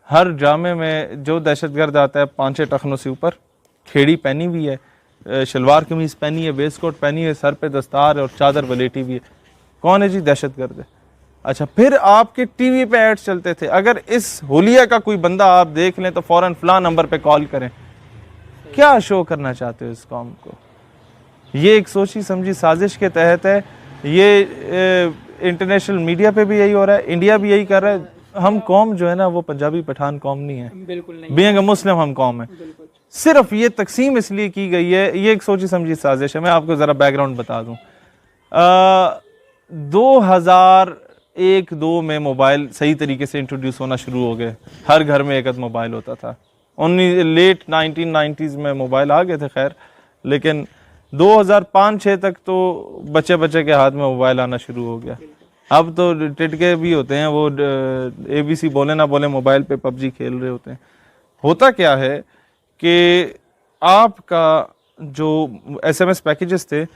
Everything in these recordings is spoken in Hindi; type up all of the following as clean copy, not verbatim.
हर जामे में जो दहशतगर्द आता है 5-6 टखनों से ऊपर, खेड़ी पहनी हुई है, शलवार कमीज पहनी है, वेस्ट कोट पहनी है, सर पे दस्तार और चादर वलेटी हुई है। कौन है जी? दहशतगर्द है। अच्छा, फिर आपके टीवी पे एड्स चलते थे। अगर इस होलिया का कोई बंदा आप देख लें तो फौरन फलां नंबर पे कॉल करें। क्या शो करना चाहते हो इस कौम को? ये एक सोची समझी साजिश के तहत है। ये इंटरनेशनल मीडिया पे भी यही हो रहा है, इंडिया भी यही कर रहा है। हम कौम जो है ना वो पंजाबी पठान कौम नहीं है, बिल्कुल नहीं। बीइंग अ मुस्लिम हम कौम है। सिर्फ ये तकसीम इसलिए की गई है, ये एक सोची समझी साजिश है। मैं आपको ज़रा बैकग्राउंड बता दूं। 2001-2 में मोबाइल सही तरीके से इंट्रोड्यूस होना शुरू हो गए। हर घर में एक मोबाइल होता था। लेट 1990s में मोबाइल आ गए थे खैर, लेकिन 2005-6 तक तो बच्चे बच्चे के हाथ में मोबाइल आना शुरू हो गया। अब तो टिटके भी होते हैं, वो ABC बोले ना बोले मोबाइल पे PUBG खेल रहे होते हैं। होता क्या है कि आपका जो SMS पैकेजेस थे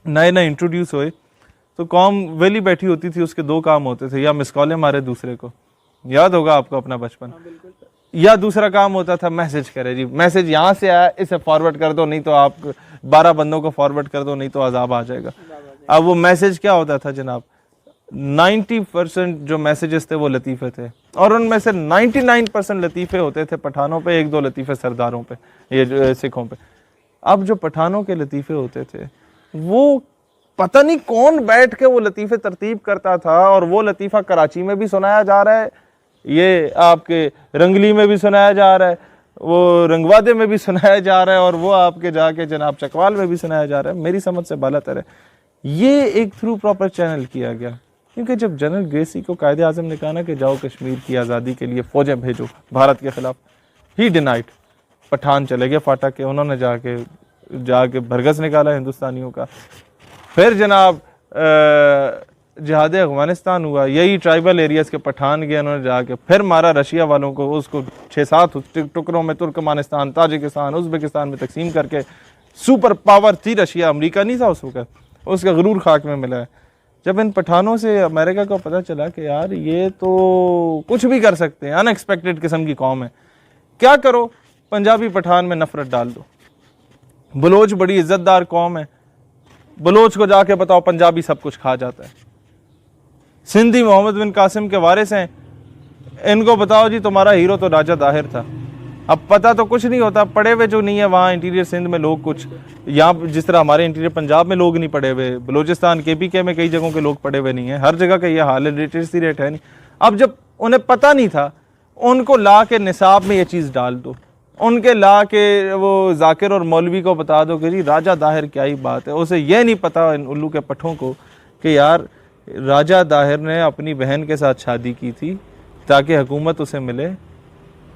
नए नए इंट्रोड्यूस हुए तो कौम वेली बैठी होती थी, उसके 2 काम होते थे, या मिस कॉलें मारे दूसरे को, याद होगा आपको अपना बचपन, या दूसरा काम होता था मैसेज करे जी, मैसेज यहाँ से आया इसे फॉरवर्ड कर दो, नहीं तो आप 12 बंदों को फॉरवर्ड कर दो, नहीं तो अजाब आ जाएगा। अब वो मैसेज क्या होता था जनाब? 90% जो मैसेजेस थे वो लतीफ़े थे, और उनमें से 99% लतीफ़े होते थे पठानों पे, 1-2 लतीफ़े सरदारों पे, ये सिखों पे। अब जो पठानों के लतीफ़े होते थे वो पता नहीं कौन बैठ के वो लतीफ़े तरतीब करता था, और वो लतीफ़ा कराची में भी सुनाया जा रहा है, ये आपके रंगली में भी सुनाया जा रहा है, वो रंगवादे में भी सुनाया जा रहा है, और वो आपके जाके जनाब चकवाल में भी सुनाया जा रहा है। मेरी समझ से बालातर है। ये एक थ्रू प्रॉपर चैनल किया गया, क्योंकि जब जनरल ग्रेसी को कायदे आज़म ने कहा ना कि जाओ कश्मीर की आज़ादी के लिए फ़ौजें भेजो भारत के ख़िलाफ़, ही डिनाइड। पठान चले गए फाटा के, उन्होंने जाके भरगस निकाला हिंदुस्तानियों का। फिर जनाब जिहाद अफगानिस्तान हुआ, यही ट्राइबल एरियाज़ के पठान गए, उन्होंने जाके फिर मारा रशिया वालों को, उसको 6-7 टुकड़ों में तुर्कमानिस्तान, ताजिकिस्तान, उज़्बेकिस्तान में तकसीम करके। सुपर पावर थी रशिया, अमेरिका नहीं था उस वक्त, उसका गरूर खाक में मिला है। जब इन पठानों से अमेरिका को पता चला कि यार ये तो कुछ भी कर सकते हैं, अनएक्सपेक्टेड किस्म की कौम है, क्या करो, पंजाबी पठान में नफरत डाल दो। बलोच बड़ी इज्जतदार कौम है, बलोच को जाके बताओ पंजाबी सब कुछ खा जाता है। सिंधी मोहम्मद बिन कासिम के वारिस हैं, इनको बताओ जी तुम्हारा हीरो तो राजा दाहिर था। अब पता तो कुछ नहीं होता, पढ़े हुए जो नहीं है वहाँ इंटीरियर सिंध में लोग कुछ, यहाँ जिस तरह हमारे इंटीरियर पंजाब में लोग नहीं पढ़े हुए, बलोचिस्तान KPK में कई जगहों के लोग पढ़े हुए नहीं है, हर जगह का ये हाल है, लिटरेसी रेट है नहीं। अब जब उन्हें पता नहीं था, उनको ला के निसाब में ये चीज़ डाल दो, उनके ला के वो जाकिर और मौलवी को बता दो कि जी राजा दाहिर क्या ही बात है। उसे यह नहीं पता इन उल्लू के पठों को कि यार राजा दाहिर ने अपनी बहन के साथ शादी की थी ताकि हुकूमत उसे मिले,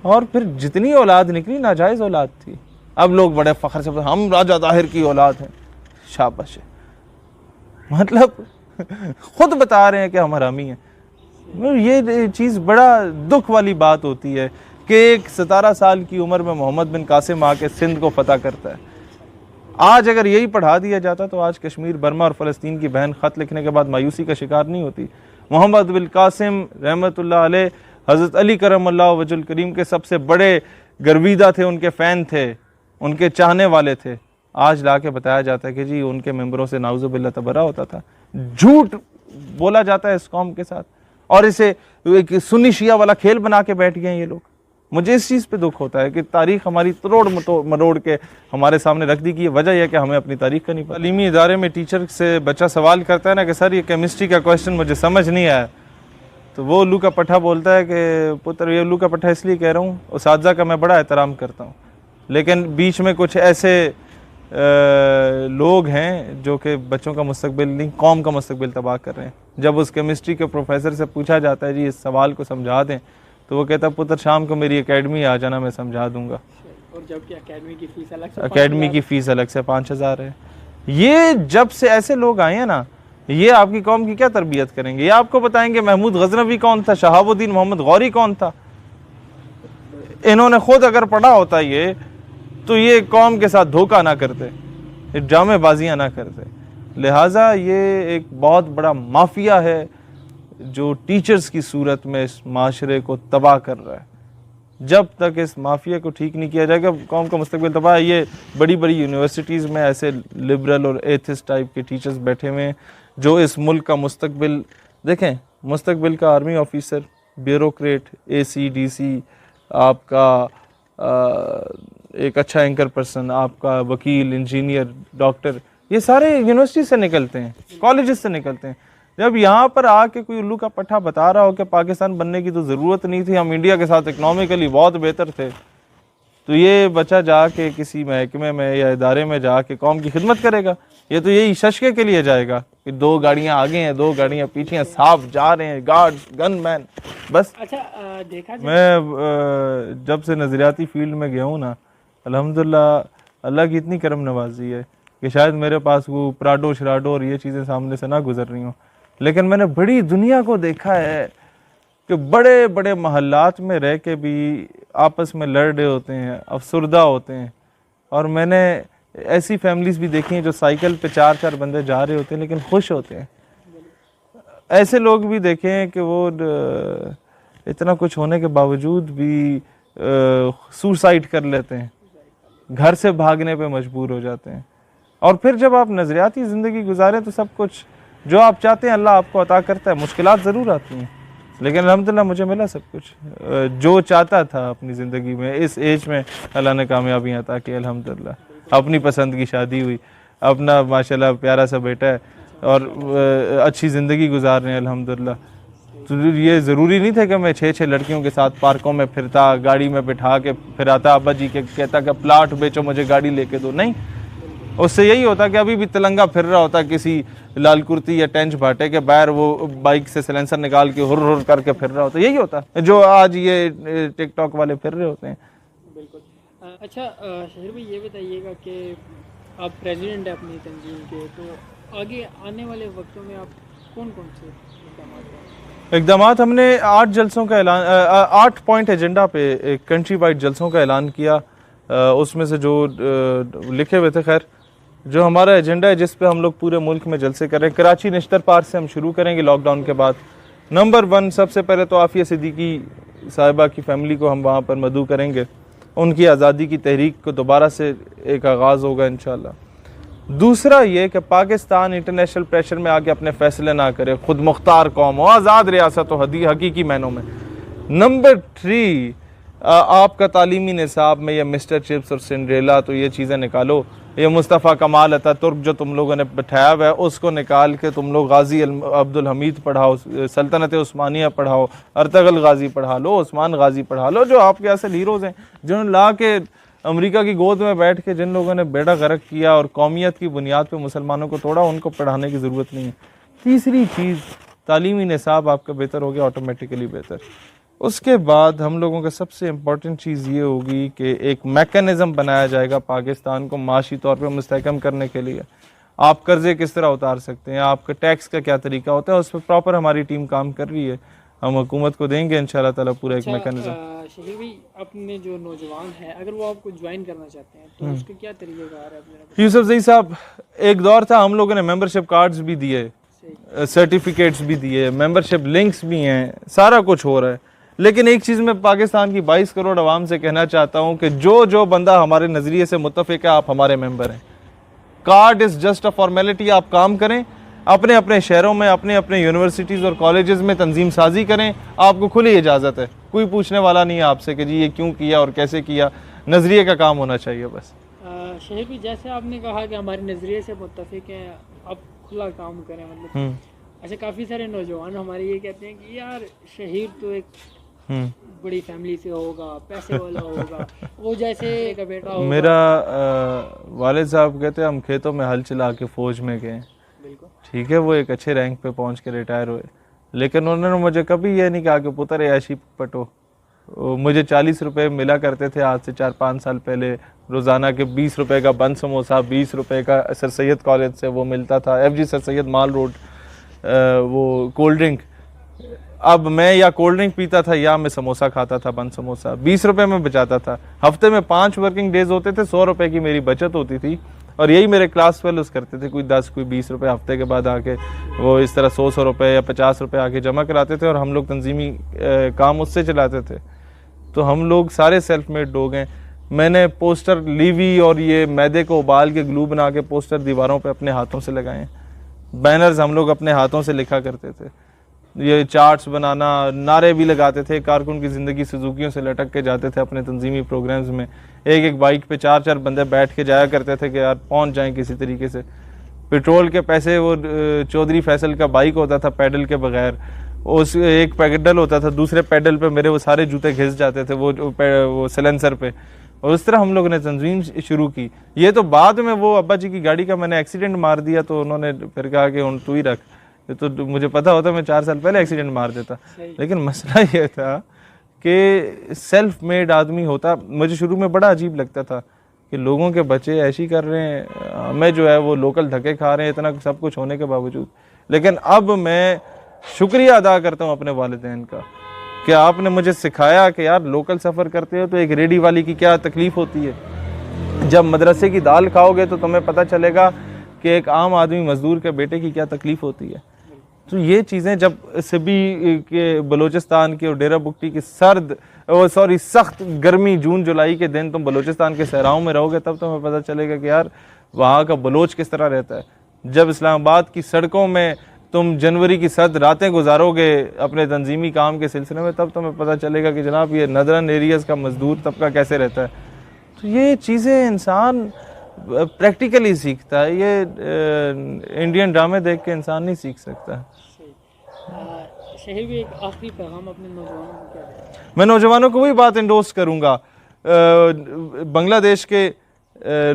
और फिर जितनी औलाद निकली नाजायज़ औलाद थी। अब लोग बड़े फ़ख्र से हम राजा दाहिर की औलाद हैं, शाबाश है, मतलब खुद बता रहे हैं कि हम हरामी हैं। ये चीज़ बड़ा दुख वाली बात होती है कि एक 17 साल की उम्र में मोहम्मद बिन कासिम आके सिंध को फतह करता है। आज अगर यही पढ़ा दिया जाता तो आज कश्मीर, बर्मा और फ़लस्तीन की बहन ख़त लिखने के बाद मायूसी का शिकार नहीं होती। मोहम्मद बिन कासिम रहमतुल्लाह अलैह हज़रत अली करमल्लाहु वजहुल करीम के सबसे बड़े गर्विदा थे, उनके फ़ैन थे, उनके चाहने वाले थे। आज ला के बताया जाता है कि जी उनके मेंबरों से नाउज़ुबिल्लाह तबर्रा होता था। झूठ बोला जाता है इस कौम के साथ, और इसे एक सुन्नी शिया वाला खेल बना के बैठ गए ये लोग। मुझे इस चीज़ पे दुख होता है कि तारीख़ हमारी तोड़ मरोड़ के हमारे सामने रख दी गई है। वजह यह कि हमें अपनी तारीख़ का नहीं पता। तालीमी इदारे में टीचर से बच्चा सवाल करता है ना कि सर ये केमिस्ट्री का क्वेश्चन मुझे समझ नहीं आया, तो वो उल्लू का पट्ठा बोलता है कि पुत्र ये उल्लू का पट्ठा इसलिए कह रहा हूँ, उस्ताद का मैं बड़ा एहतराम करता हूँ, लेकिन बीच में कुछ ऐसे लोग हैं जो कि बच्चों का मुस्तकबिल नहीं कौम का मुस्तकबिल तबाह कर रहे हैं। जब उस केमिस्ट्री के प्रोफेसर से पूछा जाता है जी इस सवाल को समझा दें, तो वो कहता है पुत्र शाम को मेरी एकेडमी आ जाना, मैं समझा दूंगा। और जबकि एकेडमी की फीस अलग से, एकेडमी की फ़ीस अलग से 5,000 है। ये जब से ऐसे लोग आए हैं ना, ये आपकी कौम की क्या तरबियत करेंगे? ये आपको बताएंगे महमूद गजनवी कौन था, शहाबुद्दीन मोहम्मद गौरी कौन था। इन्होंने खुद अगर पढ़ा होता ये, तो ये कौम के साथ धोखा ना करते, ड्रामेबाजियाँ ना करते। लिहाजा ये एक बहुत बड़ा माफिया है, जो टीचर्स की सूरत में इस माशरे को तबाह कर रहा है। जब तक इस माफिया को ठीक नहीं किया जाएगा कौम का मुस्तकबिल तबाह है। ये बड़ी बड़ी यूनिवर्सिटीज़ में ऐसे लिबरल और एथिस्ट टाइप के टीचर्स बैठे हुए हैं जो इस मुल्क का मुस्तकबिल देखें, मुस्तकबिल का आर्मी ऑफिसर, ब्यूरोक्रेट, ACDC, आपका एक अच्छा एंकर पर्सन, आपका वकील, इंजीनियर, डॉक्टर, ये सारे यूनिवर्सिटी से निकलते हैं, कॉलेजेस से निकलते हैं। जब यहाँ पर आके कोई उल्लू का पट्टा बता रहा हो कि पाकिस्तान बनने की तो ज़रूरत नहीं थी, हम इंडिया के साथ इकनॉमिकली बहुत बेहतर थे, तो ये बच्चा जाके किसी महकमे में या इदारे में जाके कौम की खिदमत करेगा? ये तो यही शशके के लिए जाएगा कि 2 गाड़ियाँ आगे हैं, 2 गाड़ियाँ पीछे हैं, साफ जा रहे हैं, गार्ड्स, गनमैन, बस। अच्छा देखा जाए मैं जब से नज़रियाती फील्ड में गया हूँ ना, अल्हम्दुलिल्लाह अल्लाह की इतनी करम नवाजी है कि शायद मेरे पास वो प्राडो शराडो और ये चीज़ें सामने से ना गुजर रही हों, लेकिन मैंने बड़ी दुनिया को देखा है कि बड़े बड़े महल्लात में रह के भी आपस में लड़ रहे होते हैं, अफसरदा होते हैं। और मैंने ऐसी फैमिलीज भी देखी हैं जो साइकिल पे 4-4 बंदे जा रहे होते हैं लेकिन खुश होते हैं। ऐसे लोग भी देखे हैं कि वो इतना कुछ होने के बावजूद भी सुसाइड कर लेते हैं, घर से भागने पे मजबूर हो जाते हैं। और फिर जब आप नज़रियाती ज़िंदगी गुजारें तो सब कुछ जो आप चाहते हैं अल्लाह आपको अता करता है। मुश्किलात ज़रूर आती हैं लेकिन अल्हम्दुलिल्लाह मुझे मिला सब कुछ जो चाहता था अपनी ज़िंदगी में। इस एज में अल्लाह ने कामयाबियाँ अता की अल्हम्दुलिल्लाह। अपनी पसंद की शादी हुई, अपना माशाल्लाह प्यारा सा बेटा है और अच्छी ज़िंदगी गुजार रहे हैं अल्हम्दुलिल्लाह। तो ये ज़रूरी नहीं था कि मैं 6-6 लड़कियों के साथ पार्कों में फिरता, गाड़ी में बिठा के फिराता, अब्बा जी के कहता कि प्लाट बेचो मुझे गाड़ी लेके दो। नहीं, उससे यही होता कि अभी भी तिलंगा फिर रहा होता किसी लाल कुर्ती या टेंच भाटे के बाहर, वो बाइक से सिलेंसर निकाल के हुर हुर करके फिर रहा होता। यही होता जो आज ये टिकटॉक वाले फिर रहे होते हैं। बिल्कुल। अच्छा शहीर भाई ये बताइएगा कि आप प्रेसिडेंट हैं अपनी तंजीम के, तो आगे आने वाले वक्तों में आप कौन कौन से इक़दामात हमने 8 जलसों का ऐलान 8 पॉइंट एजेंडा पे कंट्री वाइड जलसों का ऐलान किया। उसमें से जो लिखे हुए थे, खैर जो हमारा एजेंडा है जिस पे हम लोग पूरे मुल्क में जलसे कर रहे हैं, कराची निश्तर पार्क से हम शुरू करेंगे लॉकडाउन के बाद। नंबर 1 सबसे पहले तो आफिया सिद्दीकी साहिबा की फैमिली को हम वहाँ पर मदऊ करेंगे, उनकी आज़ादी की तहरीक को दोबारा से एक आगाज़ होगा इंशाल्लाह। दूसरा ये कि पाकिस्तान इंटरनेशनल प्रेशर में आके अपने फैसले ना करे, खुद मुख्तार कौम हो, आज़ाद रियासत हो हकीकी मैनों में। नंबर 3 आपका तालीमी निसाब में ये मिस्टर चिप्स और सिंड्रेला, तो ये चीज़ें निकालो। ये मुस्तफ़ा कमाल अतातुर्क जो तुम लोगों ने बैठाया हुआ है उसको निकाल के तुम लोग गाजी अब्दुल हमीद पढ़ाओ, सल्तनत उस्मानिया पढ़ाओ, अर्तगल गाजी पढ़ा लो, उस्मान गाजी पढ़ा लो, जो आपके असल हीरोज़ हैं, जिन्होंने ला के अमेरिका की गोद में बैठ के जिन लोगों ने बेड़ा गर्क किया और कौमियत की बुनियाद पर मुसलमानों को तोड़ा, उनको पढ़ाने की ज़रूरत नहीं है। तीसरी चीज़, तालीमी निसाब आपका बेहतर हो गया, ऑटोमेटिकली बेहतर। उसके बाद हम लोगों का सबसे इम्पॉर्टेंट चीज़ ये होगी कि एक मैकेनिज़्म बनाया जाएगा पाकिस्तान को माशी तौर पे मुस्तहकम करने के लिए। आप कर्ज़े किस तरह उतार सकते हैं, आपका टैक्स का क्या तरीका होता है, उस पर प्रॉपर हमारी टीम काम कर रही है। हम हुकूमत को देंगे इंशाल्लाह ताला पूरा एक मैकेनिज़्म। शहीद भाई अपने जो नौजवान हैं अगर वो आपको ज्वाइन करना चाहते हैं तो उसका क्या तरीक़ाकार है? यूसुफ ज़ई साहब, एक दौर था हम लोगों ने मेंबरशिप कार्ड्स भी दिए, सर्टिफिकेट्स भी दिए, मेंबरशिप लिंक्स भी हैं, सारा कुछ हो रहा है। लेकिन एक चीज़ मैं पाकिस्तान की 22 करोड़ आवाम से कहना चाहता हूँ कि जो बंदा हमारे नज़रिए से मुत्तफ़िक है, आप हमारे मेंबर हैं। Card is just a formality. आप काम करें, अपने अपने शहरों में, अपने अपने यूनिवर्सिटीज़ और कॉलेजेस में तंजीम साजी करें, आपको खुली इजाज़त है। कोई पूछने वाला नहीं है आपसे कि जी ये क्यों किया और कैसे किया। नज़रिए का काम होना चाहिए बस। शहीद भी जैसे आपने कहा कि हमारे नज़रिए से मुत्तफ़िक हैं, आप खुला काम करें, मतलब अच्छा काफ़ी सारे नौजवान हमारे ये कहते हैं कि यार शहीद तो एक बड़ी फैमिली से होगा, पैसे वाला होगा, वो जैसे का बेटा होगा। मेरा वालिद साहब कहते हैं हम खेतों में हल चला के फ़ौज में गए, ठीक है, वो एक अच्छे रैंक पे पहुंच के रिटायर हुए, लेकिन उन्होंने मुझे कभी ये नहीं कहा कि पुत्र ऐशी पटो। मुझे 40 रुपए मिला करते थे आज से 4-5 साल पहले रोज़ाना के। 20 रुपए का बंद समोसा, 20 रुपए का सर सैयद कॉलेज से वो मिलता था, FG सर सैयद माल रोड, वो कोल्ड ड्रिंक। अब मैं या कोल्ड ड्रिंक पीता था या मैं समोसा खाता था, बंद समोसा 20 रुपए में बचाता था। हफ्ते में 5 वर्किंग डेज होते थे, 100 रुपए की मेरी बचत होती थी। और यही मेरे क्लास फेलोज करते थे, कोई 10 कोई 20 रुपए हफ्ते के बाद आके वो इस तरह 100 रुपए या 50 रुपए आके जमा कराते थे और हम लोग तंजीमी काम उससे चलाते थे। तो हम लोग सारे सेल्फ मेड लोग हैं। मैंने पोस्टर लीवी और ये मैदे को उबाल के ग्लू बना के पोस्टर दीवारों पे अपने हाथों से लगाए। बैनर्स हम लोग अपने हाथों से लिखा करते थे। ये चार्ट्स बनाना, नारे भी लगाते थे। कारकुन की ज़िंदगी सुजुकियों से लटक के जाते थे अपने तंजीमी प्रोग्राम्स में। एक एक बाइक पे 4-4 बंदे बैठ के जाया करते थे कि यार पहुंच जाएं किसी तरीके से। पेट्रोल के पैसे, वो चौधरी फैसल का बाइक होता था पैडल के बगैर, उस एक पैडल होता था, दूसरे पैडल पे मेरे वो सारे जूते घिस जाते थे वो सिलेंसर पे। और उस तरह हम लोगों ने तंजीम शुरू की। ये तो बाद में वो अब्बा जी की गाड़ी का मैंने एक्सीडेंट मार दिया तो उन्होंने फिर कहा कि तू ही रख। तो मुझे पता होता मैं 4 साल पहले एक्सीडेंट मार देता। लेकिन मसला ये था कि सेल्फ मेड आदमी होता, मुझे शुरू में बड़ा अजीब लगता था कि लोगों के बच्चे ऐसी कर रहे हैं, हमें जो है वो लोकल धक्के खा रहे हैं इतना सब कुछ होने के बावजूद। लेकिन अब मैं शुक्रिया अदा करता हूँ अपने वालिदैन का कि आपने मुझे सिखाया कि यार लोकल सफ़र करते हो तो एक रेडी वाली की क्या तकलीफ़ होती है। जब मदरसे की दाल खाओगे तो तुम्हें पता चलेगा कि एक आम आदमी मजदूर के बेटे की क्या तकलीफ़ होती है। तो ये चीज़ें जब सिबी के बलूचिस्तान की और डेरा बुगटी की सख्त गर्मी जून जुलाई के दिन तुम बलूचिस्तान के सहराओं में रहोगे तब तुम्हें पता चलेगा कि यार वहाँ का बलोच किस तरह रहता है। जब इस्लामाबाद की सड़कों में तुम जनवरी की सर्द रातें गुजारोगे अपने तंजीमी काम के सिलसिले में तब तुम्हें पता चलेगा कि जनाब ये नदरन एरियाज़ का मजदूर तबका कैसे रहता है। तो ये चीज़ें इंसान प्रैक्टिकली सीखता है, ये इंडियन ड्रामे देख के इंसान नहीं सीख सकता। शहीर भी एक आखिरी पैगाम अपने नौजवानों को क्या दें? मैं नौजवानों को वही बात इंडोर्स करूँगा, बांग्लादेश के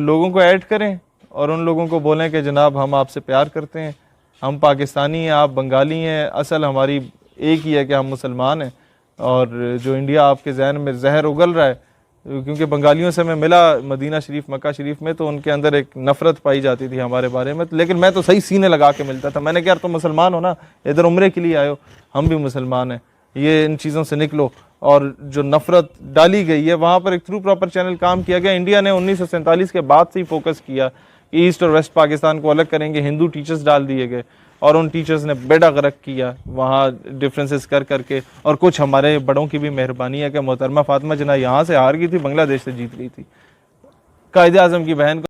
लोगों को ऐड करें और उन लोगों को बोलें कि जनाब हम आपसे प्यार करते हैं, हम पाकिस्तानी हैं, आप बंगाली हैं, असल हमारी एक ही है कि हम मुसलमान हैं। और जो इंडिया आपके जहन में जहर उगल रहा है, क्योंकि बंगालियों से मैं मिला मदीना शरीफ मक्का शरीफ में तो उनके अंदर एक नफ़रत पाई जाती थी हमारे बारे में, लेकिन मैं तो सही सीने लगा के मिलता था। मैंने कहा यार तुम मुसलमान हो ना, इधर उम्रे के लिए आए हो, हम भी मुसलमान हैं, ये इन चीज़ों से निकलो। और जो नफ़रत डाली गई है वहाँ पर एक थ्रू प्रॉपर चैनल काम किया गया। इंडिया ने 1947 के बाद से ही फोकस किया ईस्ट और वेस्ट पाकिस्तान को अलग करेंगे, हिंदू टीचर्स डाल दिए गए और उन टीचर्स ने बेड़ा गर्क किया वहाँ डिफरेंसेस कर करके। और कुछ हमारे बड़ों की भी मेहरबानी है कि मोहतरमा फातिमा जिन्ना यहाँ से हार गई थी, बांग्लादेश से जीत गई थी। कायदे आज़म की बहन को